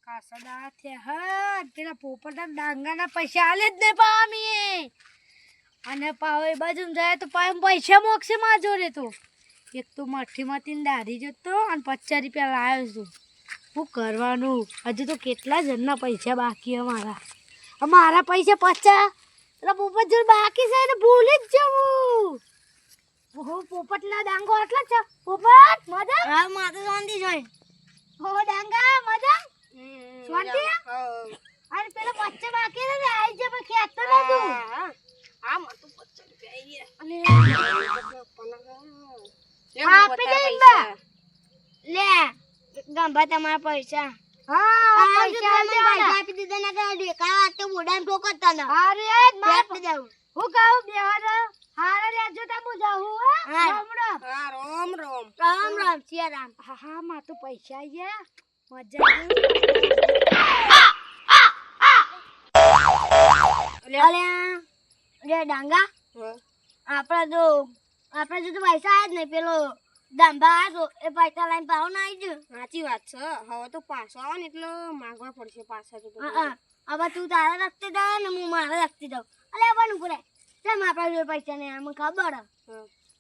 કાસડા છે હા પેલા પોપટના ડાંગાના પૈસા આલે જ નહીં પામી અને પાવ એ બાજુ જાય તો પામ પૈસા મોકશે માં જોડે તો એક તો મઠ્ઠીમાંથી દાઢી જતો અને 50 રૂપિયા લાવ્યો છું શું કરવાનું હજુ તો કેટલા જણના પૈસા બાકી મારા પૈસા 50 એટલે પોપટ જોડે બાકી છે ને ભૂલી જ જવું ઓહો પોપટના ડાંગો આટલા છે પોપટ મજા હા માતો શાંતિ જોઈ હો ડાંગા મજા શાંતિ અરે પેલા 50 બાકી ને આઈ જે પણ ખેતો ન તું હા માતો 50 રૂપિયા આઈ અને આપી દે લે ગંભા તમારા પૈસા હા પૈસા આપી દીધા ના કે દેખાવા તો બોડામ ઠોકતા ન અરે માર જાવ હું કહું બેહર હારા લેજો તા હું જાઉં રામ રામ હા રામ રામ રામ રામ સિયા રામ હા હા માં તો પૈસા આયા મજા આવી લે ડાંગા આપડા જો તો પૈસા આયા જ નહીં પેલો દાંભા આવ્યો એ પૈસા લઈને પાવ ના આવી ગયો સાચી વાત છે હવે તો પાછો આવે ને એટલે માંગવા પડશે પાછા તો હવે તું તારા રસ્તે જાવ ને હું મારા રસ્તે જાઉં અલે બન પૂરે તેમ આપણા જોડે પૈસા નહીં અમને ખબર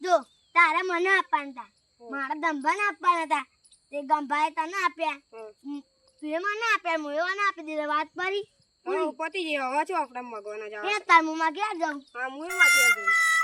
જો તારે મને આપવાના હતા મારા ગંભાને આપવાના હતા તે ગંભાએ તને આપ્યા તું મને આપ્યા હું એને આપી દીધા વાત કરી પતી જઈ હવે છો આપણે મગવાના જાવ તાર હું માં ક્યાં જાઉં હા હું એમાં ક્યાં જાઉં